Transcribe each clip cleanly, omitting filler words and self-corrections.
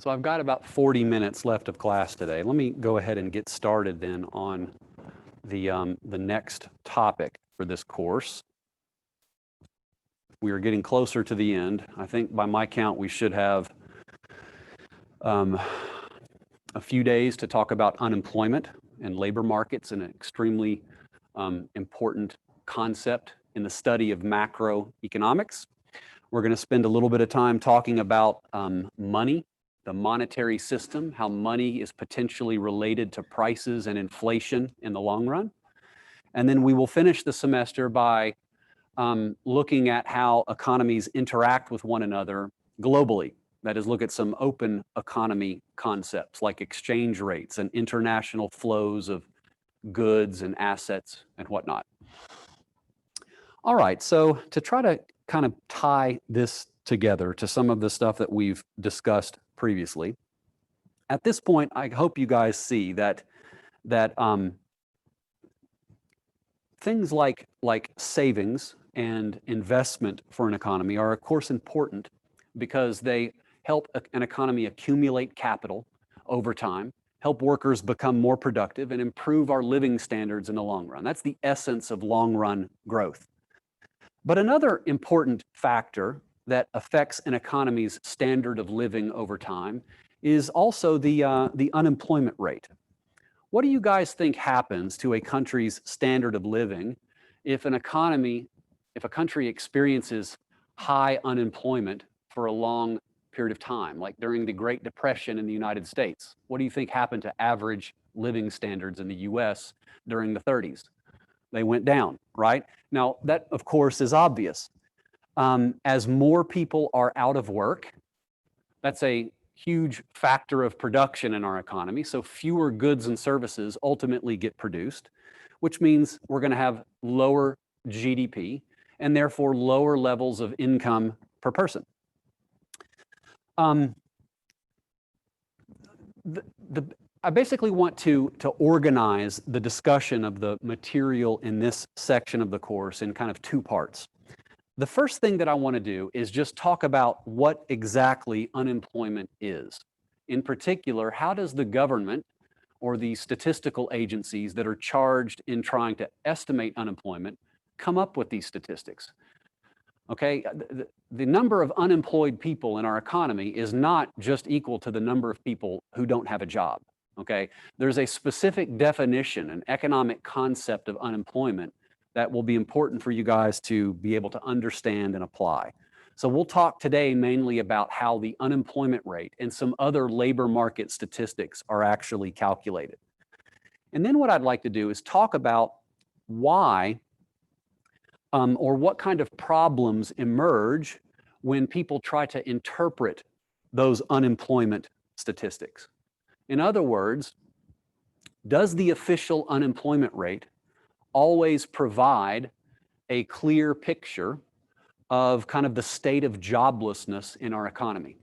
So I've got about 40 minutes left of class today. Let me go ahead and get started then on the next topic for this course. We are getting closer to the end. I think by my count, we should have a few days to talk about unemployment and labor markets, an extremely important concept in the study of macroeconomics. We're going to spend a little bit of time talking about money, the monetary system, how money is potentially related to prices and inflation in the long run. And then we will finish the semester by looking at how economies interact with one another globally. That is, look at some open economy concepts like exchange rates and international flows of goods and assets and whatnot. All right, so to try to kind of tie this together to some of the stuff that we've discussed previously, at this point, I hope you guys see that things like savings and investment for an economy are, of course, important because they help an economy accumulate capital over time, help workers become more productive, and improve our living standards in the long run. That's the essence of long-run growth. But another important factor that affects an economy's standard of living over time is also the unemployment rate. What do you guys think happens to a country's standard of living if a country experiences high unemployment for a long period of time, like during the Great Depression in the United States? What do you think happened to average living standards in the US during the 30s? They went down, right? Now, that, of course, is obvious. As more people are out of work, that's a huge factor of production in our economy. So fewer goods and services ultimately get produced, which means we're going to have lower GDP and therefore lower levels of income per person. I basically want to organize the discussion of the material in this section of the course in kind of two parts. The first thing that I want to do is just talk about what exactly unemployment is. In particular, how does the government or the statistical agencies that are charged in trying to estimate unemployment come up with these statistics? Okay, the number of unemployed people in our economy is not just equal to the number of people who don't have a job. Okay, there's a specific definition, an economic concept of unemployment that will be important for you guys to be able to understand and apply. So we'll talk today mainly about how the unemployment rate and some other labor market statistics are actually calculated. And then what I'd like to do is talk about why or what kind of problems emerge when people try to interpret those unemployment statistics. In other words, does the official unemployment rate always provide a clear picture of kind of the state of joblessness in our economy?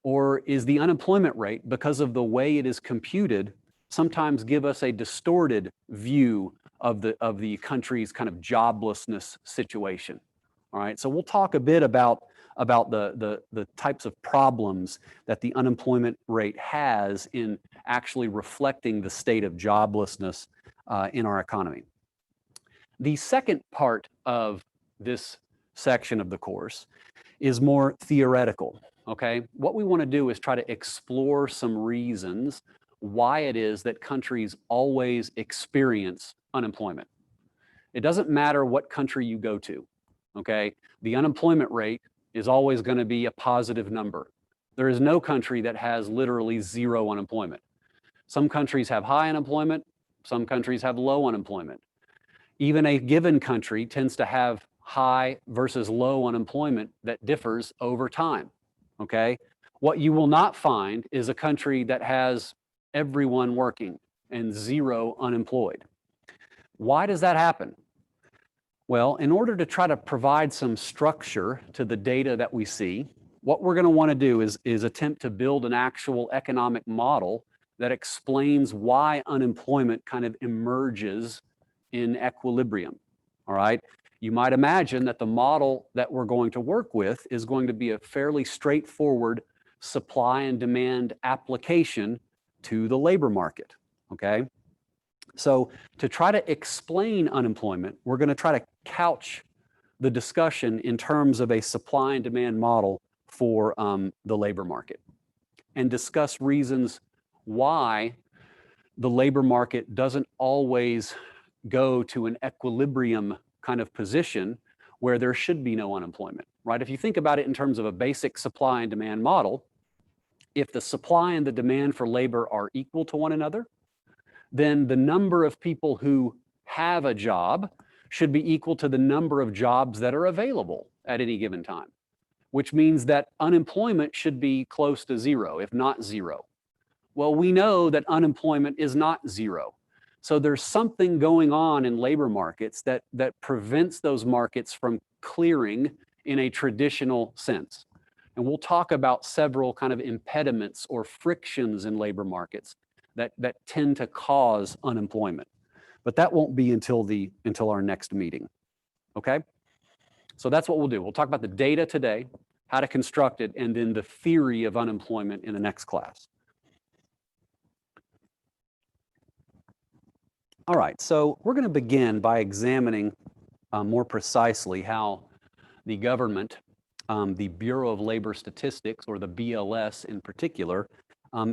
Or is the unemployment rate, because of the way it is computed, sometimes give us a distorted view of the country's kind of joblessness situation? All right, so we'll talk a bit about the types of problems that the unemployment rate has in actually reflecting the state of joblessness in our economy. The second part of this section of the course is more theoretical, okay? What we want to do is try to explore some reasons why it is that countries always experience unemployment. It doesn't matter what country you go to, okay? The unemployment rate is always going to be a positive number. There is no country that has literally zero unemployment. Some countries have high unemployment, some countries have low unemployment. Even a given country tends to have high versus low unemployment that differs over time, okay? What you will not find is a country that has everyone working and zero unemployed. Why does that happen? Well, in order to try to provide some structure to the data that we see, what we're going to want to do is attempt to build an actual economic model that explains why unemployment kind of emerges in equilibrium, all right? You might imagine that the model that we're going to work with is going to be a fairly straightforward supply and demand application to the labor market, okay? So to try to explain unemployment, we're going to try to couch the discussion in terms of a supply and demand model for the labor market and discuss reasons why the labor market doesn't always go to an equilibrium kind of position where there should be no unemployment, right? If you think about it in terms of a basic supply and demand model, if the supply and the demand for labor are equal to one another, then the number of people who have a job should be equal to the number of jobs that are available at any given time, which means that unemployment should be close to zero, if not zero. Well, we know that unemployment is not zero. So there's something going on in labor markets that prevents those markets from clearing in a traditional sense. And we'll talk about several kind of impediments or frictions in labor markets that tend to cause unemployment. But that won't be until our next meeting, okay? So that's what we'll do. We'll talk about the data today, how to construct it, and then the theory of unemployment in the next class. All right, so we're going to begin by examining more precisely how the government, the Bureau of Labor Statistics, or the BLS in particular,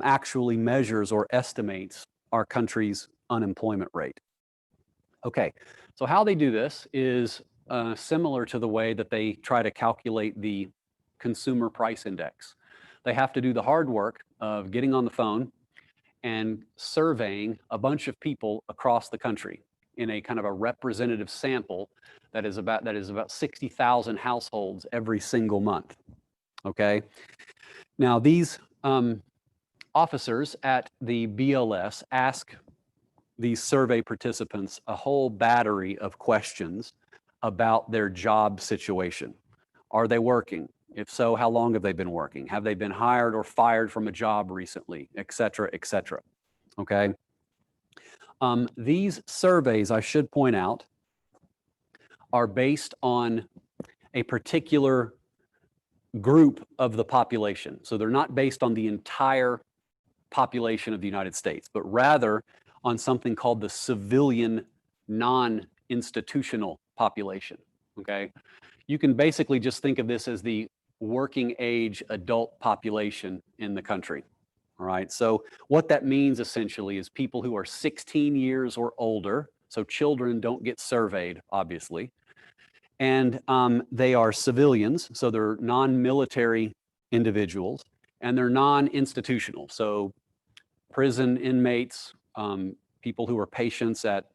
actually measures or estimates our country's unemployment rate. Okay, so how they do this is similar to the way that they try to calculate the consumer price index. They have to do the hard work of getting on the phone and surveying a bunch of people across the country in a kind of a representative sample that is about 60,000 households every single month. Okay, now these officers at the BLS ask these survey participants a whole battery of questions about their job situation. Are they working? If so, how long have they been working? Have they been hired or fired from a job recently, et cetera, okay? These surveys, I should point out, are based on a particular group of the population. So they're not based on the entire population of the United States, but rather on something called the civilian non-institutional population, okay? You can basically just think of this as the working age adult population in the country, all right? So what that means essentially is people who are 16 years or older, so children don't get surveyed, obviously, and they are civilians, so they're non-military individuals, and they're non-institutional, so prison inmates, people who are patients at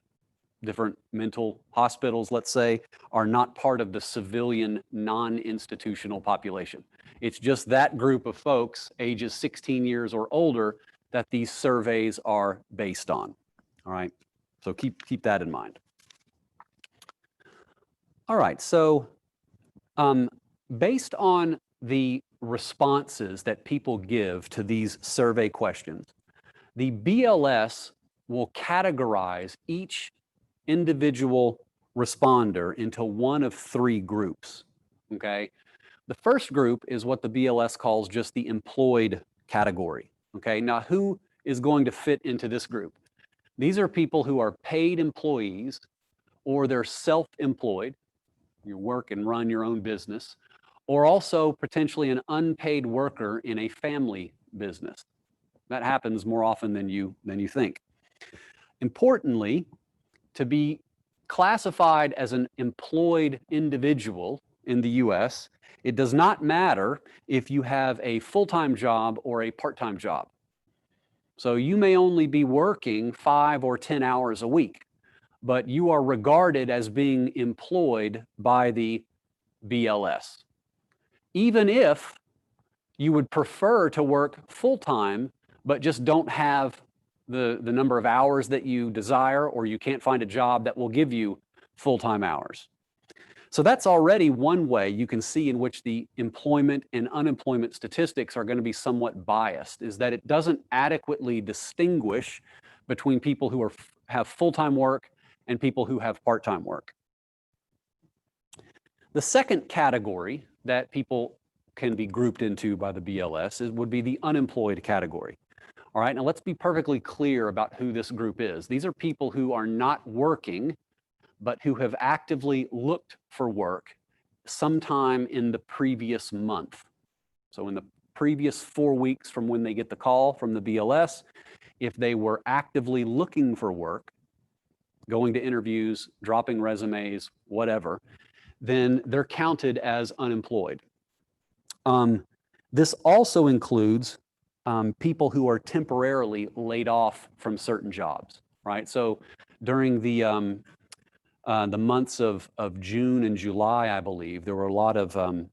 different mental hospitals, let's say, are not part of the civilian non-institutional population. It's just that group of folks, ages 16 years or older, that these surveys are based on, all right? So keep that in mind. All right, so based on the responses that people give to these survey questions, the BLS will categorize each individual responder into one of three groups, okay? The first group is what the BLS calls just the employed category, okay? Now, who is going to fit into this group? These are people who are paid employees or they're self-employed, you work and run your own business, or also potentially an unpaid worker in a family business. That happens more often than you think. Importantly, to be classified as an employed individual in the US, it does not matter if you have a full-time job or a part-time job. So you may only be working 5 or 10 hours a week, but you are regarded as being employed by the BLS. Even if you would prefer to work full-time, but just don't have the number of hours that you desire, or you can't find a job that will give you full-time hours. So that's already one way you can see in which the employment and unemployment statistics are going to be somewhat biased, is that it doesn't adequately distinguish between people who have full-time work and people who have part-time work. The second category that people can be grouped into by the BLS would be the unemployed category. All right, now let's be perfectly clear about who this group is. These are people who are not working, but who have actively looked for work sometime in the previous month. So in the previous 4 weeks from when they get the call from the BLS, if they were actively looking for work, going to interviews, dropping resumes, whatever, then they're counted as unemployed. This also includes people who are temporarily laid off from certain jobs, right? So during the months of June and July, I believe, there were a lot of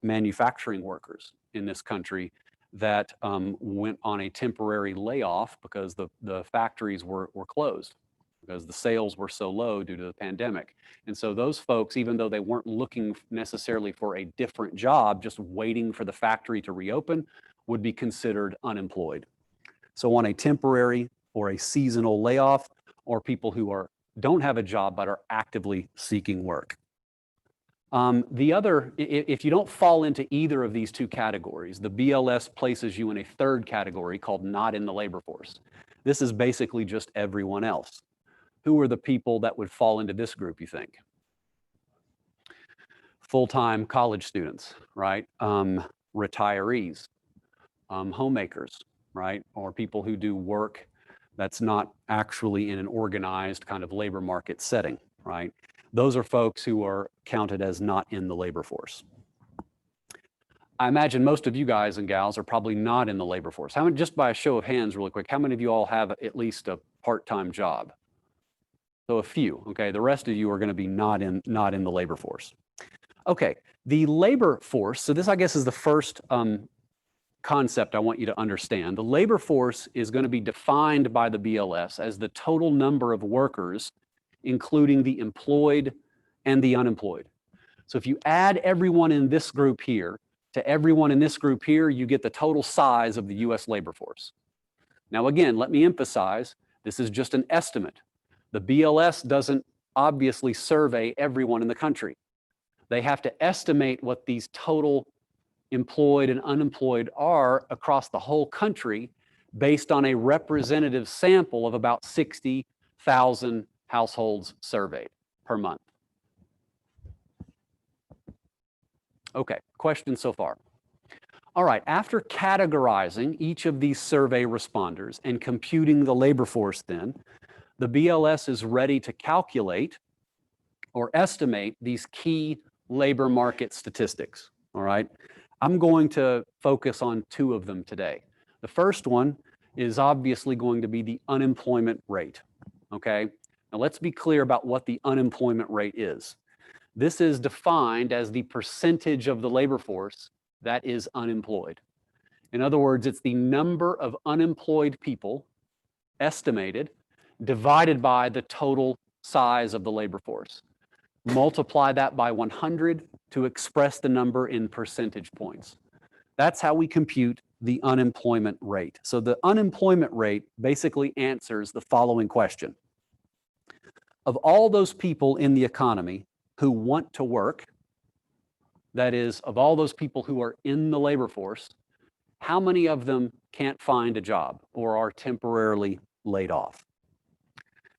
manufacturing workers in this country that went on a temporary layoff because the factories were closed, because the sales were so low due to the pandemic. And so those folks, even though they weren't looking necessarily for a different job, just waiting for the factory to reopen, would be considered unemployed. So on a temporary or a seasonal layoff, or people who don't have a job but are actively seeking work. If you don't fall into either of these two categories, the BLS places you in a third category called not in the labor force. This is basically just everyone else. Who are the people that would fall into this group, you think? Full-time college students, right? Retirees, homemakers, right? Or people who do work that's not actually in an organized kind of labor market setting, right? Those are folks who are counted as not in the labor force. I imagine most of you guys and gals are probably not in the labor force. How many, just by a show of hands really quick, how many of you all have at least a part-time job? So a few, okay? The rest of you are gonna be not in the labor force. Okay, the labor force, so this I guess is the first concept I want you to understand. The labor force is going to be defined by the BLS as the total number of workers, including the employed and the unemployed. So if you add everyone in this group here to everyone in this group here, you get the total size of the US labor force. Now again, let me emphasize, this is just an estimate. The BLS doesn't obviously survey everyone in the country. They have to estimate what these total employed and unemployed are across the whole country based on a representative sample of about 60,000 households surveyed per month. Okay, questions so far? All right, after categorizing each of these survey responders and computing the labor force then, the BLS is ready to calculate or estimate these key labor market statistics, all right? I'm going to focus on two of them today. The first one is obviously going to be the unemployment rate, okay? Now let's be clear about what the unemployment rate is. This is defined as the percentage of the labor force that is unemployed. In other words, it's the number of unemployed people estimated divided by the total size of the labor force. Multiply that by 100 to express the number in percentage points. That's how we compute the unemployment rate. So the unemployment rate basically answers the following question. Of all those people in the economy who want to work, that is, of all those people who are in the labor force, how many of them can't find a job or are temporarily laid off?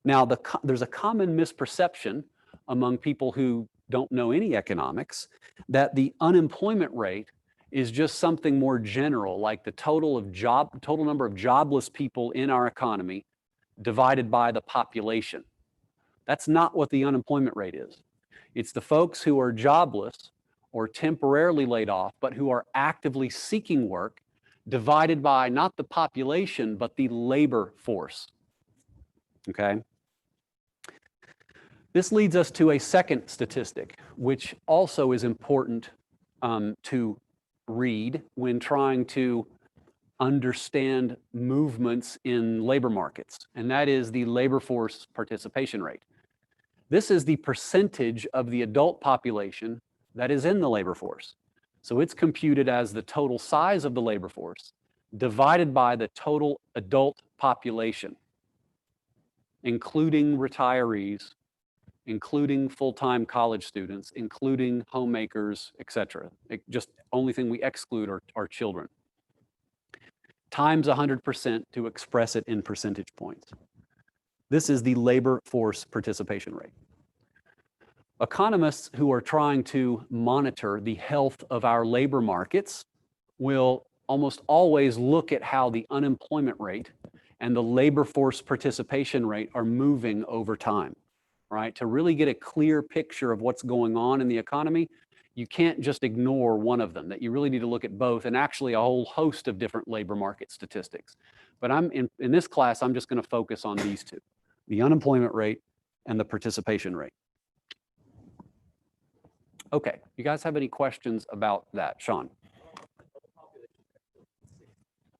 Now, there's a common misperception among people who don't know any economics that the unemployment rate is just something more general, like the total number of jobless people in our economy divided by the population. That's not what the unemployment rate is. It's the folks who are jobless or temporarily laid off, but who are actively seeking work divided by not the population, but the labor force, okay? This leads us to a second statistic, which also is important to read when trying to understand movements in labor markets, and that is the labor force participation rate. This is the percentage of the adult population that is in the labor force. So it's computed as the total size of the labor force divided by the total adult population, including retirees including full-time college students, including homemakers, etc. Just only thing we exclude are children. Times 100% to express it in percentage points. This is the labor force participation rate. Economists who are trying to monitor the health of our labor markets will almost always look at how the unemployment rate and the labor force participation rate are moving over time, right? To really get a clear picture of what's going on in the economy, you can't just ignore one of them, that you really need to look at both and actually a whole host of different labor market statistics. But in this class, I'm just going to focus on these two, the unemployment rate and the participation rate. Okay, you guys have any questions about that? Sean?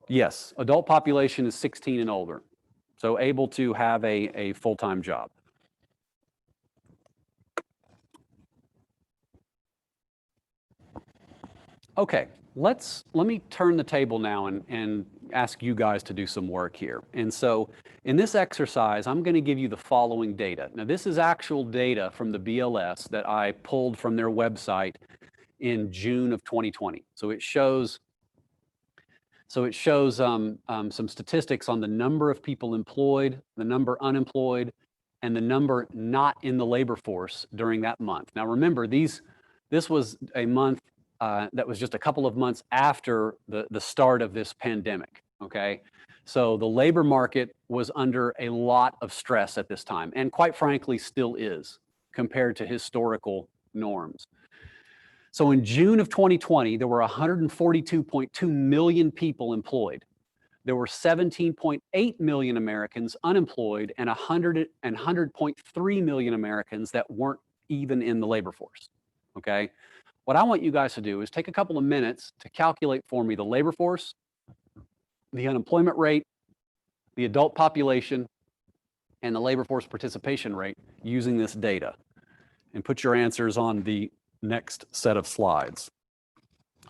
Yes, adult population is 16 and older, so able to have a full-time job. Okay, let me turn the table now and ask you guys to do some work here. And so in this exercise, I'm going to give you the following data. Now, this is actual data from the BLS that I pulled from their website in June of 2020. So it shows some statistics on the number of people employed, the number unemployed, and the number not in the labor force during that month. Now, remember, this was a month that was just a couple of months after the start of this pandemic, okay? So the labor market was under a lot of stress at this time, and quite frankly, still is, compared to historical norms. So in June of 2020, there were 142.2 million people employed. There were 17.8 million Americans unemployed and 100.3 million Americans that weren't even in the labor force, okay? What I want you guys to do is take a couple of minutes to calculate for me the labor force, the unemployment rate, the adult population, and the labor force participation rate using this data. And put your answers on the next set of slides.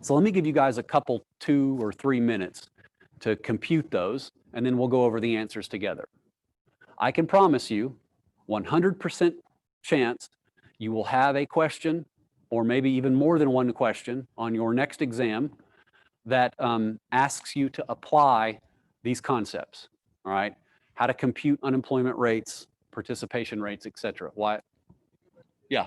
So let me give you guys a couple, 2 or 3 minutes to compute those, and then we'll go over the answers together. I can promise you 100% chance you will have a question, or maybe even more than one question, on your next exam that asks you to apply these concepts, all right? How to compute unemployment rates, participation rates, et cetera. Why? Yeah.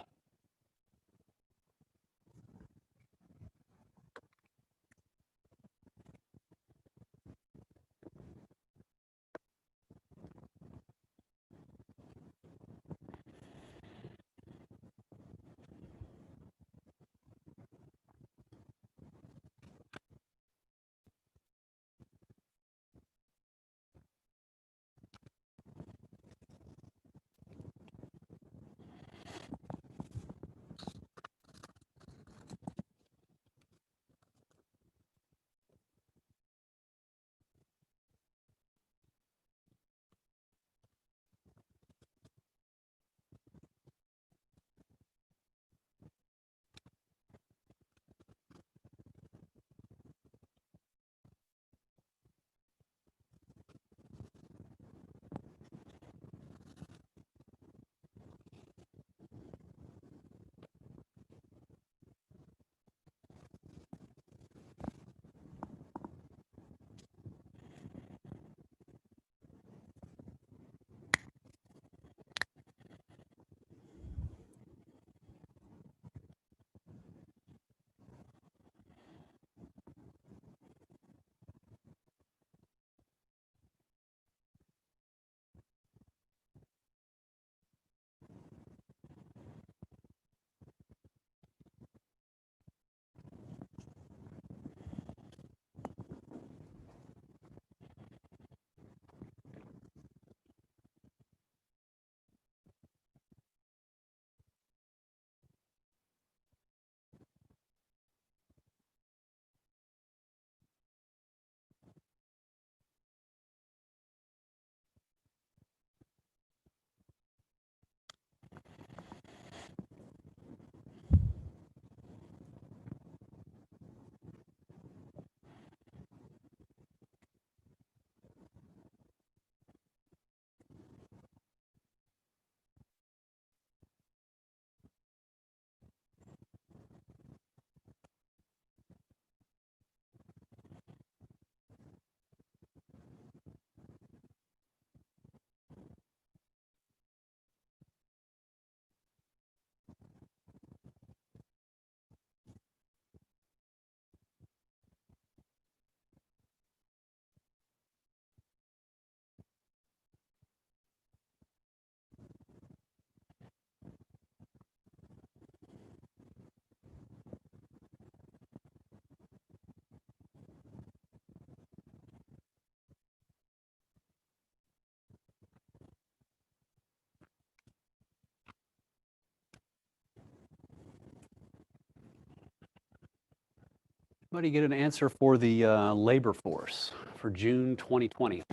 Anybody get an answer for the labor force for June 2020?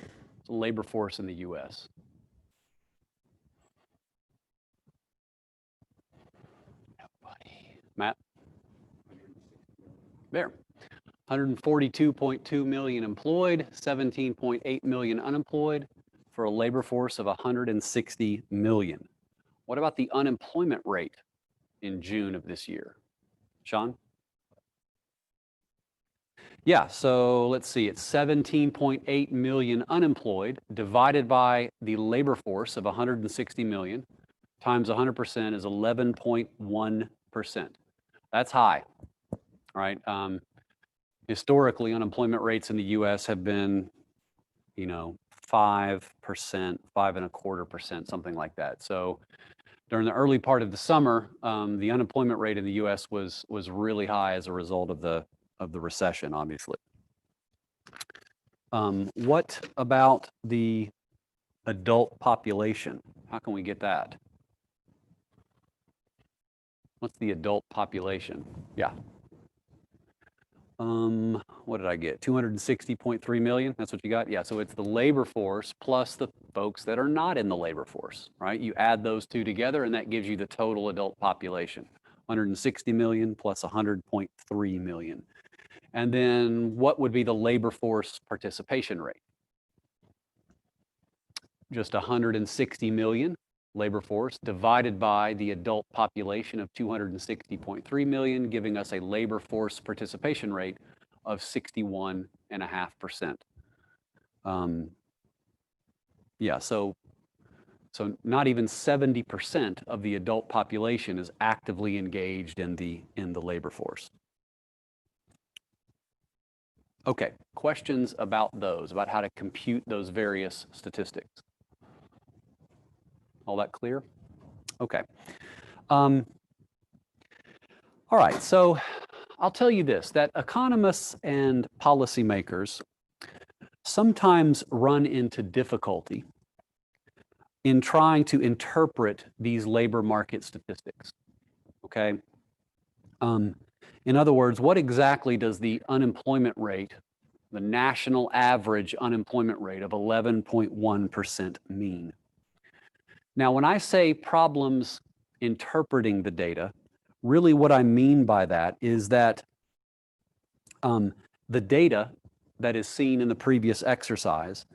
The labor force in the U.S. Nobody. Matt? There. 142.2 million employed, 17.8 million unemployed, for a labor force of 160 million. What about the unemployment rate in June of this year? Sean? Yeah, so let's see, it's 17.8 million unemployed divided by the labor force of 160 million times 100% is 11.1%. That's high, right? Historically, unemployment rates in the US have been, 5%, 5.25%, something like that. So during the early part of the summer, the unemployment rate in the US was really high as a result of the recession, obviously. What about the adult population? How can we get that? What's the adult population? Yeah. What did I get? 260.3 million? That's what you got? Yeah, so it's the labor force plus the folks that are not in the labor force, right? You add those two together and that gives you the total adult population. 160 million plus 100.3 million. And then what would be the labor force participation rate? Just 160 million labor force divided by the adult population of 260.3 million, giving us a labor force participation rate of 61.5%. Yeah, so not even 70% of the adult population is actively engaged in the labor force. Okay, questions about those, about how to compute those various statistics? All that clear? Okay. All right, so I'll tell you this, that economists and policymakers sometimes run into difficulty in trying to interpret these labor market statistics, okay? In other words, what exactly does the unemployment rate, the national average unemployment rate of 11.1% mean? Now, when I say problems interpreting the data, really what I mean by that is that the data that is seen in the previous exercise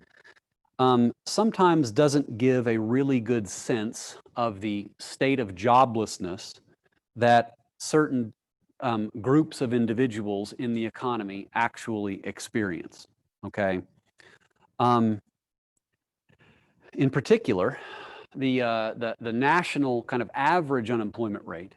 sometimes doesn't give a really good sense of the state of joblessness that certain groups of individuals in the economy actually experience, okay? In particular, the national kind of average unemployment rate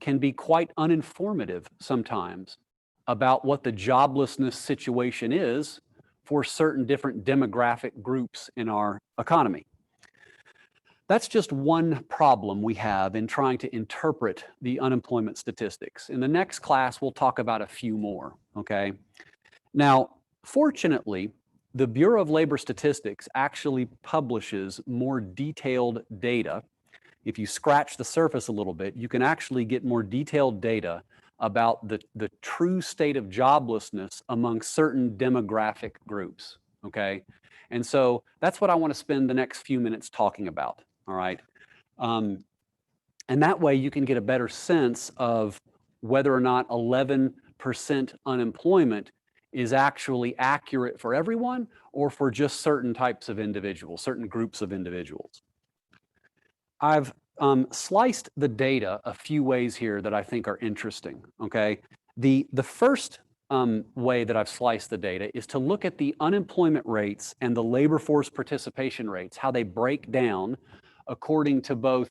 can be quite uninformative sometimes about what the joblessness situation is for certain different demographic groups in our economy. That's just one problem we have in trying to interpret the unemployment statistics. In the next class, we'll talk about a few more, okay? Now, fortunately, the Bureau of Labor Statistics actually publishes more detailed data. If you scratch the surface a little bit, you can actually get more detailed data about the true state of joblessness among certain demographic groups, okay? And so that's what I want to spend the next few minutes talking about, all right? And that way you can get a better sense of whether or not 11% unemployment is actually accurate for everyone or for just certain types of individuals, certain groups of individuals. I've sliced the data a few ways here that I think are interesting, okay? The first way that I've sliced the data is to look at the unemployment rates and the labor force participation rates, how they break down according to both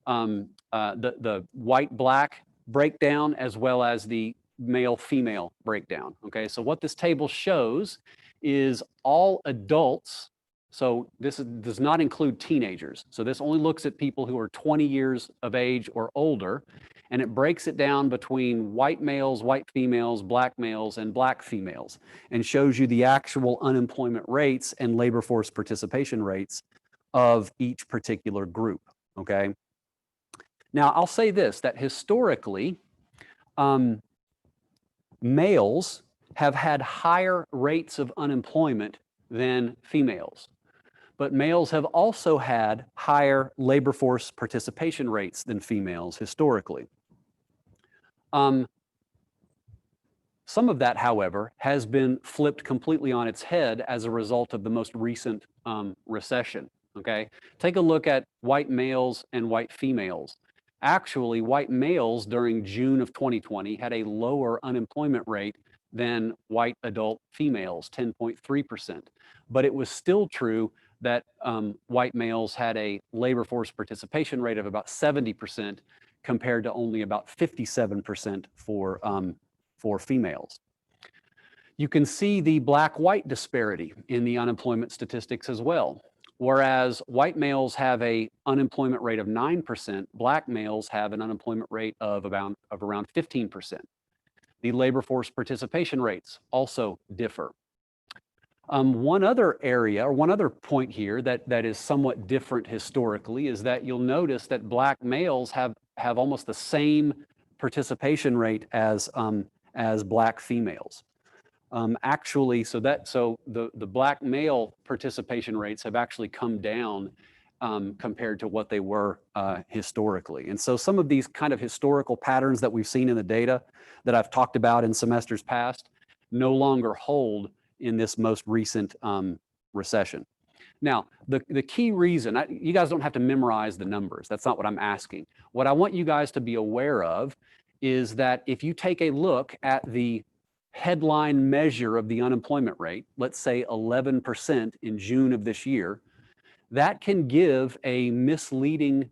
the white-black breakdown as well as the male-female breakdown, okay? So what this table shows is all adults, so this does not include teenagers. So this only looks at people who are 20 years of age or older, and it breaks it down between white males, white females, black males, and black females, and shows you the actual unemployment rates and labor force participation rates of each particular group, okay? Now, I'll say this, that historically, males have had higher rates of unemployment than females, but males have also had higher labor force participation rates than females historically. Some of that, however, has been flipped completely on its head as a result of the most recent recession, okay? Take a look at white males and white females. Actually, white males during June of 2020 had a lower unemployment rate than white adult females, 10.3%. But it was still true that white males had a labor force participation rate of about 70% compared to only about 57% for females. You can see the black-white disparity in the unemployment statistics as well. Whereas white males have an unemployment rate of 9%, black males have an unemployment rate of around 15%. The labor force participation rates also differ. One other area, or one other point here that is somewhat different historically is that you'll notice that black males have almost the same participation rate as black females. Actually, so the black male participation rates have actually come down compared to what they were historically. And so some of these kind of historical patterns that we've seen in the data that I've talked about in semesters past no longer hold in this most recent recession. Now, the key reason, you guys don't have to memorize the numbers. That's not what I'm asking. What I want you guys to be aware of is that if you take a look at the headline measure of the unemployment rate, let's say 11% in June of this year, that can give a misleading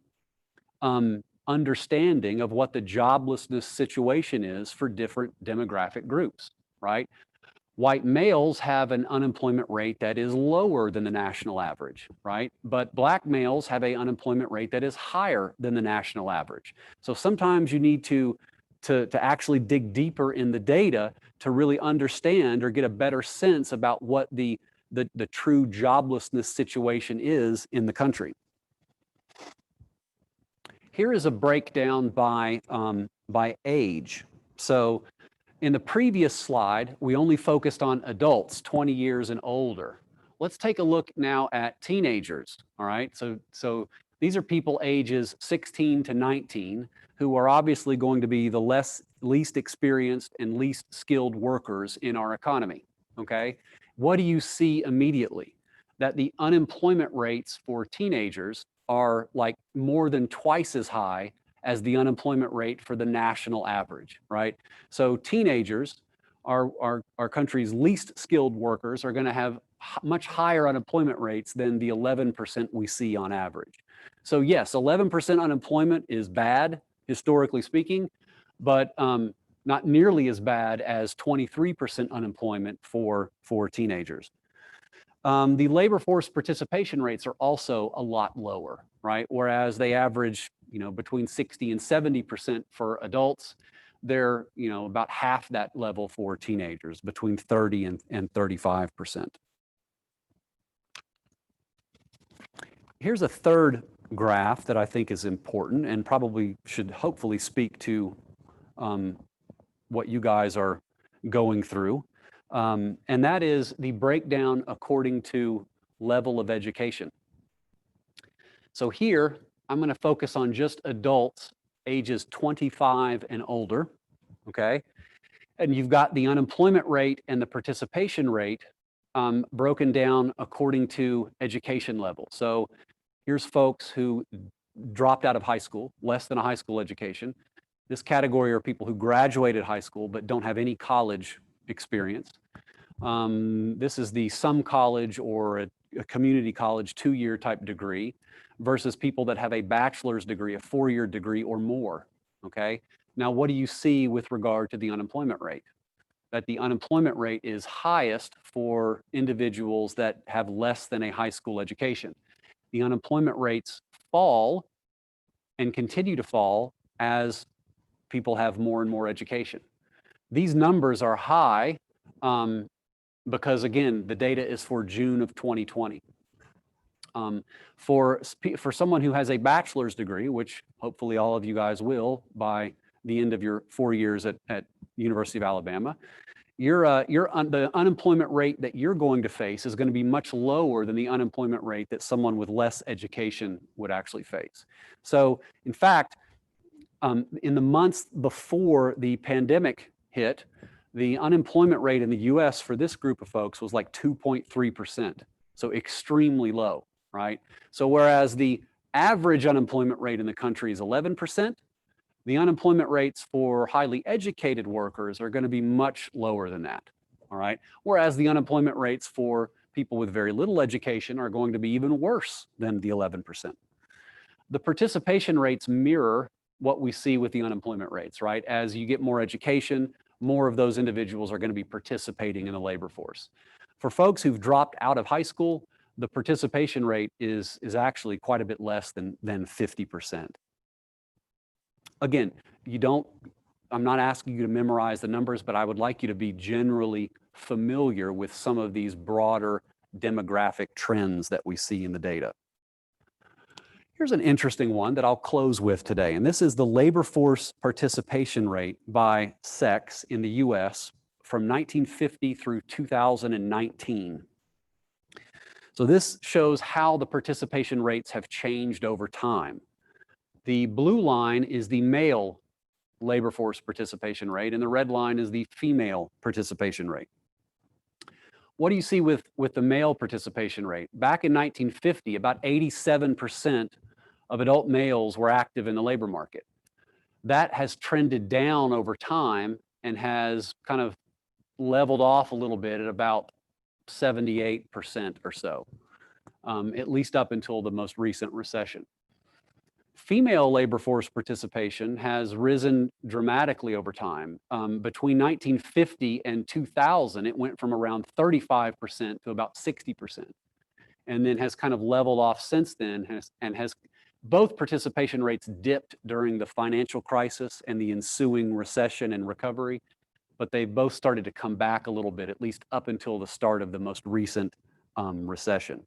understanding of what the joblessness situation is for different demographic groups, right? White males have an unemployment rate that is lower than the national average, right? But black males have an unemployment rate that is higher than the national average. So sometimes you need to actually dig deeper in the data to really understand or get a better sense about what the true joblessness situation is in the country. Here is a breakdown by age. So in the previous slide, we only focused on adults 20 years and older. Let's take a look now at teenagers, all right? So these are people ages 16 to 19 who are obviously going to be the least experienced and least skilled workers in our economy, okay? What do you see immediately? That the unemployment rates for teenagers are like more than twice as high as the unemployment rate for the national average, right? So teenagers, our country's least skilled workers, are going to have much higher unemployment rates than the 11% we see on average. So yes, 11% unemployment is bad, historically speaking, but not nearly as bad as 23% unemployment for teenagers. The labor force participation rates are also a lot lower, right? Whereas they average, between 60 and 70% for adults, they're, about half that level for teenagers, between 30 and 35%. Here's a third graph that I think is important and probably should hopefully speak to what you guys are going through. And that is the breakdown according to level of education. So here, I'm going to focus on just adults ages 25 and older, okay? And you've got the unemployment rate and the participation rate broken down according to education level. So here's folks who dropped out of high school, less than a high school education. This category are people who graduated high school but don't have any college experience. This is the some college or a community college 2-year type degree versus people that have a bachelor's degree, a 4-year degree or more, okay? Now, what do you see with regard to the unemployment rate? That the unemployment rate is highest for individuals that have less than a high school education. The unemployment rates fall and continue to fall as people have more and more education. These numbers are high because, again, the data is for June of 2020. For someone who has a bachelor's degree, which hopefully all of you guys will by the end of your 4 years at University of Alabama, the unemployment rate that you're going to face is going to be much lower than the unemployment rate that someone with less education would actually face. So in fact, in the months before the pandemic hit, the unemployment rate in the US for this group of folks was like 2.3%. So extremely low, right? So whereas the average unemployment rate in the country is 11%, the unemployment rates for highly educated workers are going to be much lower than that, all right? Whereas the unemployment rates for people with very little education are going to be even worse than the 11%. The participation rates mirror what we see with the unemployment rates, right? As you get more education, more of those individuals are going to be participating in the labor force. For folks who've dropped out of high school, the participation rate is actually quite a bit less than 50%. Again, I'm not asking you to memorize the numbers, but I would like you to be generally familiar with some of these broader demographic trends that we see in the data. Here's an interesting one that I'll close with today, and this is the labor force participation rate by sex in the US from 1950 through 2019. So this shows how the participation rates have changed over time. The blue line is the male labor force participation rate, and the red line is the female participation rate. What do you see with the male participation rate? Back in 1950, about 87% of adult males were active in the labor market. That has trended down over time and has kind of leveled off a little bit at about 78% or so, at least up until the most recent recession. Female labor force participation has risen dramatically over time. Between 1950 and 2000, it went from around 35% to about 60%, and then has kind of leveled off since then, both participation rates dipped during the financial crisis and the ensuing recession and recovery, but they both started to come back a little bit, at least up until the start of the most recent recession.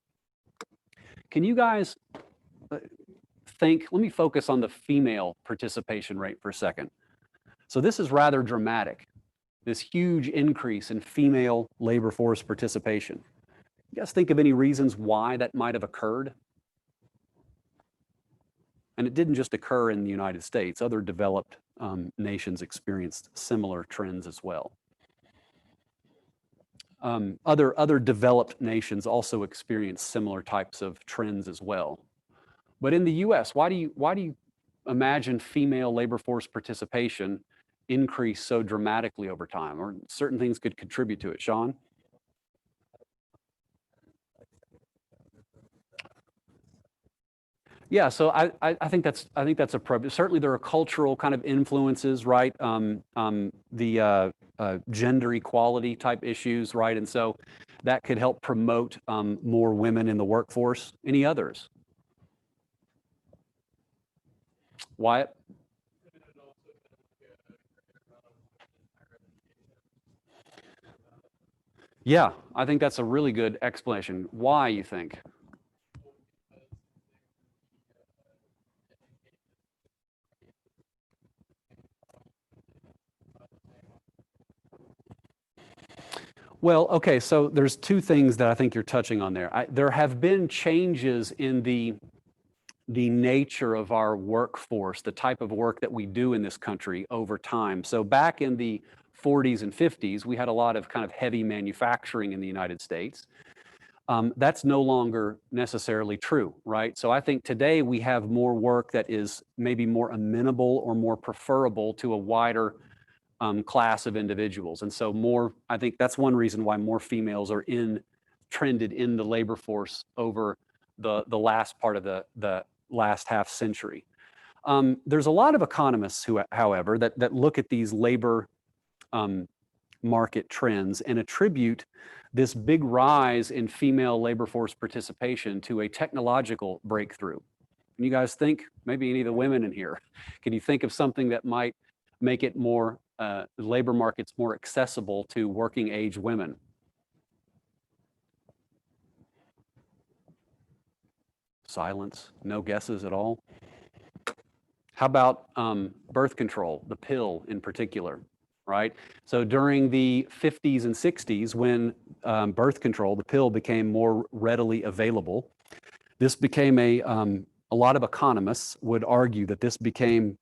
Can you guys let me focus on the female participation rate for a second. So this is rather dramatic, this huge increase in female labor force participation. You guys think of any reasons why that might have occurred? And it didn't just occur in the United States. Other developed nations experienced similar trends as well. Other developed nations also experienced similar types of trends as well. But in the US, why do you imagine female labor force participation increase so dramatically over time? Or certain things could contribute to it. Sean? Yeah, so I think that's appropriate. Certainly, there are cultural kind of influences, right? The gender equality type issues, right? And so that could help promote more women in the workforce. Any others? Wyatt? Yeah, I think that's a really good explanation. Why, you think? Well, okay, so there's two things that I think you're touching on there. There have been changes in the nature of our workforce, the type of work that we do in this country over time. So back in the 40s and 50s, we had a lot of kind of heavy manufacturing in the United States. That's no longer necessarily true, right? So I think today we have more work that is maybe more amenable or more preferable to a wider class of individuals. And so I think that's one reason why more females are trended in the labor force over the last part of the last half century. There's a lot of economists who, however, that look at these labor market trends and attribute this big rise in female labor force participation to a technological breakthrough. Can you guys think, maybe any of the women in here, can you think of something that might make it more, labor markets more accessible to working age women? Silence, no guesses at all. How about birth control, the pill in particular, right? So during the 50s and 60s, when birth control, the pill, became more readily available, this became a lot of economists would argue that this became,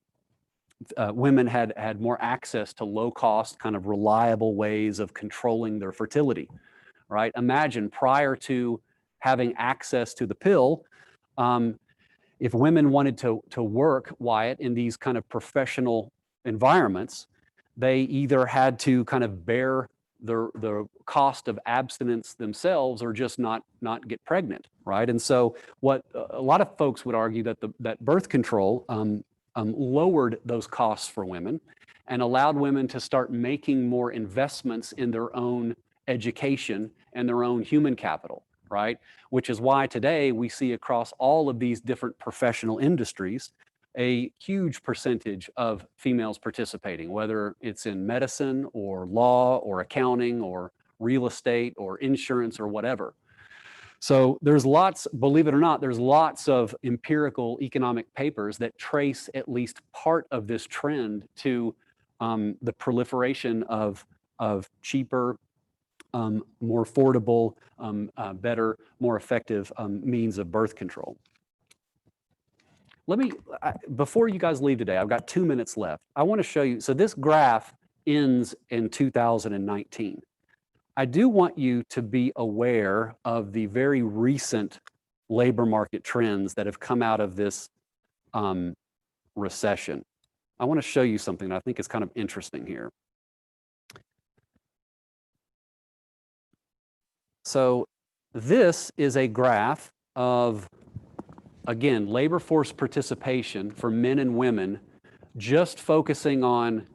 women had more access to low cost, kind of reliable ways of controlling their fertility, right? Imagine prior to having access to the pill, if women wanted to work, Wyatt, in these kind of professional environments, they either had to kind of bear the cost of abstinence themselves or just not get pregnant, right? And so what a lot of folks would argue that birth control lowered those costs for women and allowed women to start making more investments in their own education and their own human capital, right? Which is why today we see across all of these different professional industries a huge percentage of females participating, whether it's in medicine or law or accounting or real estate or insurance or whatever. So there's lots, believe it or not, there's lots of empirical economic papers that trace at least part of this trend to the proliferation of cheaper, more affordable, better, more effective means of birth control. Let me, before you guys leave today, I've got 2 minutes left. I want to show you, so this graph ends in 2019. I do want you to be aware of the very recent labor market trends that have come out of this recession. I want to show you something that I think is kind of interesting here. So this is a graph of, again, labor force participation for men and women, just focusing on,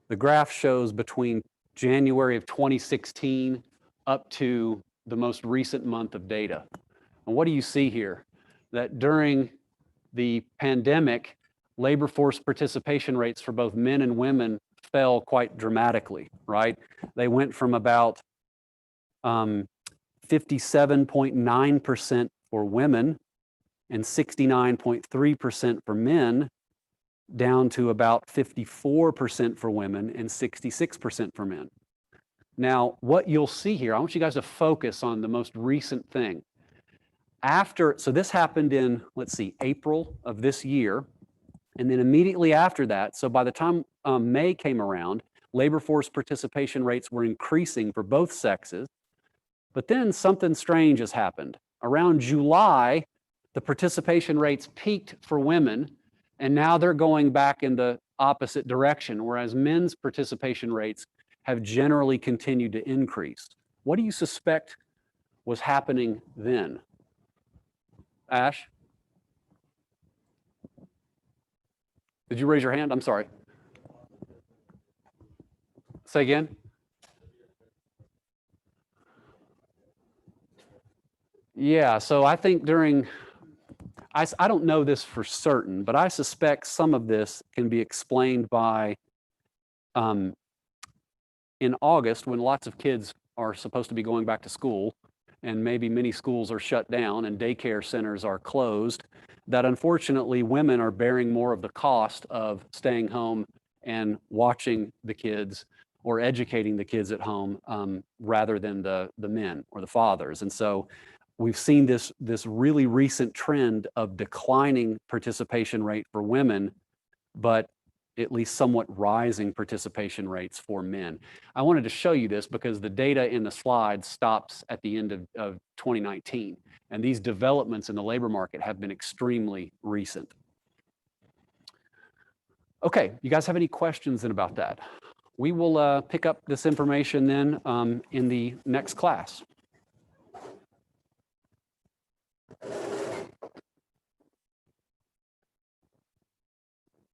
the graph shows between January of 2016 up to the most recent month of data. And what do you see here? That during the pandemic, labor force participation rates for both men and women fell quite dramatically, right? They went from about 57.9% for women and 69.3% for men, down to about 54% for women and 66% for men. Now, what you'll see here, I want you guys to focus on the most recent thing. So this happened in, let's see, April of this year. And then immediately after that, so by the time May came around, labor force participation rates were increasing for both sexes. But then something strange has happened. Around July, the participation rates peaked for women, and now they're going back in the opposite direction, whereas men's participation rates have generally continued to increase. What do you suspect was happening then? Ash? Did you raise your hand? I'm sorry. Say again? Yeah, so I think during, I don't know this for certain, but I suspect some of this can be explained by, in August, when lots of kids are supposed to be going back to school, and maybe many schools are shut down and daycare centers are closed, that unfortunately women are bearing more of the cost of staying home and watching the kids or educating the kids at home rather than the men or the fathers. And so we've seen this really recent trend of declining participation rate for women, but at least somewhat rising participation rates for men. I wanted to show you this because the data in the slide stops at the end of 2019. And these developments in the labor market have been extremely recent. Okay, you guys have any questions then about that? We will pick up this information then in the next class.